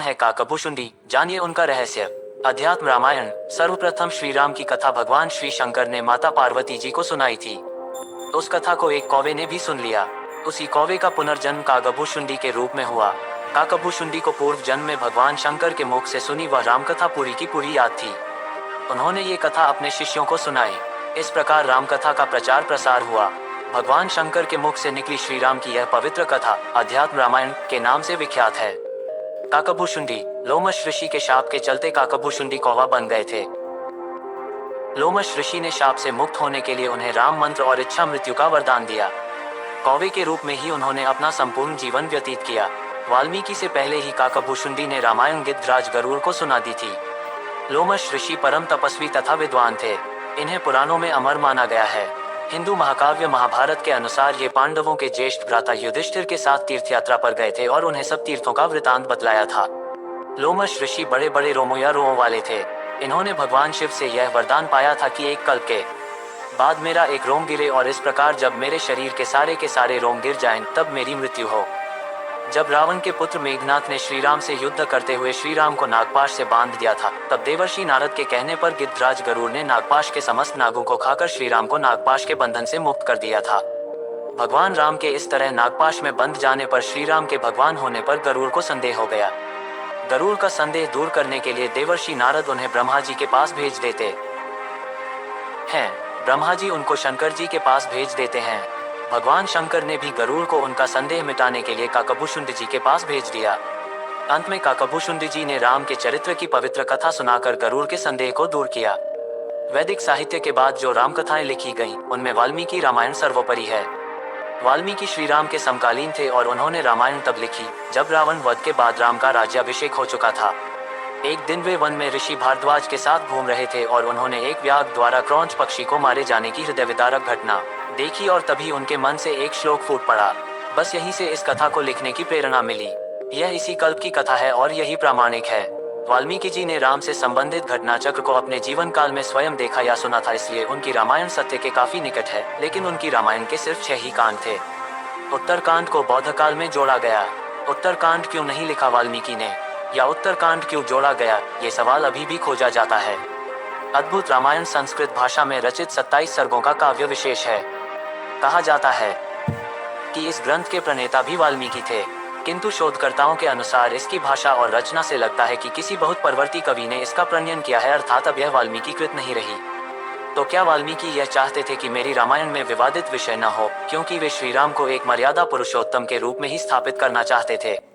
है काकभूषुंडी, जानिए उनका रहस्य। अध्यात्म रामायण। सर्वप्रथम श्री राम की कथा भगवान श्री शंकर ने माता पार्वती जी को सुनाई थी। उस कथा को एक कौवे ने भी सुन लिया। उसी कौवे का पुनर्जन्म काकभूषुंडी के रूप में हुआ। काकभूषुंडी को पूर्व जन्म में भगवान शंकर के मुख से सुनी वह रामकथा पूरी की पूरी याद थी। उन्होंने ये कथा अपने शिष्यों को सुनाई। इस प्रकार रामकथा का प्रचार प्रसार हुआ। भगवान शंकर के मुख से निकली श्री राम की यह पवित्र कथा अध्यात्म रामायण के नाम से विख्यात है। काकभूषुंडी। लोमश ऋषि के शाप के चलते काकभूषुंडी कौवा बन गए थे। लोमश ऋषि ने शाप से मुक्त होने के लिए उन्हें राम मंत्र और इच्छा मृत्यु का वरदान दिया। कौवे के रूप में ही उन्होंने अपना संपूर्ण जीवन व्यतीत किया। वाल्मीकि से पहले ही काकभूषुंडी ने रामायण गिद्धराज गरुड़ को सुना दी थी। लोमश ऋषि परम तपस्वी तथा विद्वान थे। इन्हें पुराणों में अमर माना गया है। हिंदू महाकाव्य महाभारत के अनुसार ये पांडवों के ज्येष्ठ भ्राता युधिष्ठिर के साथ तीर्थ यात्रा पर गए थे और उन्हें सब तीर्थों का वृतांत बतलाया था। लोमश ऋषि बड़े बड़े रोमों या रोओं वाले थे। इन्होंने भगवान शिव से यह वरदान पाया था कि एक कल्प के बाद मेरा एक रोम गिरे और इस प्रकार जब मेरे शरीर के सारे रोम गिर जाएं तब मेरी मृत्यु हो। जब रावण के पुत्र मेघनाथ ने श्री राम से युद्ध करते हुए श्री राम को नागपाश से बांध दिया था, तब देवर्षि नारद के कहने पर गिद्धराज गरुड़ ने नागपाश के समस्त नागों को खाकर श्री राम को नागपाश के बंधन से मुक्त कर दिया था। भगवान राम के इस तरह नागपाश में बंध जाने पर श्री राम के भगवान होने पर गरुड़ को संदेह हो गया। गरुड़ का संदेह दूर करने के लिए देवर्षि नारद उन्हें ब्रह्मा जी के पास भेज देते हैं। ब्रह्मा जी उनको शंकर जी के पास भेज देते हैं। भगवान शंकर ने भी गरुड़ को उनका संदेह मिटाने के लिए काकभूषुंडी जी के पास भेज दिया। अंत में काकभूषुंडी जी ने राम के चरित्र की पवित्र कथा सुनाकर गरुड़ के संदेह को दूर किया। वैदिक साहित्य के बाद जो राम कथाएं लिखी गईं, उनमें वाल्मीकि रामायण सर्वोपरि है। वाल्मीकि श्री राम के समकालीन थे और उन्होंने रामायण तब लिखी जब रावण वध के बाद राम का राज्याभिषेक हो चुका था। एक दिन वे वन में ऋषि भारद्वाज के साथ घूम रहे थे और उन्होंने एक व्याघ्र द्वारा क्रौंच पक्षी को मारे जाने की हृदय विदारक घटना देखी और तभी उनके मन से एक श्लोक फूट पड़ा। बस यहीं से इस कथा को लिखने की प्रेरणा मिली। यह इसी कल्प की कथा है और यही प्रामाणिक है। वाल्मीकि जी ने राम से संबंधित घटना चक्र को अपने जीवन काल में स्वयं देखा या सुना था, इसलिए उनकी रामायण सत्य के काफी निकट है। लेकिन उनकी रामायण के सिर्फ 6 ही कांड थे। उत्तरकांड को बौद्ध काल में जोड़ा गया। उत्तरकांड क्यों नहीं लिखा वाल्मीकि ने, या उत्तरकांड क्यों जोड़ा गया, ये सवाल अभी भी खोजा जाता है। अद्भुत रामायण संस्कृत भाषा में रचित 27 सर्गों का काव्य विशेष है। कहा जाता है कि इस ग्रंथ के प्रणेता भी वाल्मीकि थे, किंतु शोधकर्ताओं के अनुसार इसकी भाषा और रचना से लगता है कि किसी बहुत परवर्ती कवि ने इसका प्रणयन किया है, अर्थात अब यह वाल्मीकि कृत नहीं रही। तो क्या वाल्मीकि यह चाहते थे कि मेरी रामायण में विवादित विषय न हो, क्योंकि वे श्री राम को एक मर्यादा पुरुषोत्तम के रूप में ही स्थापित करना चाहते थे।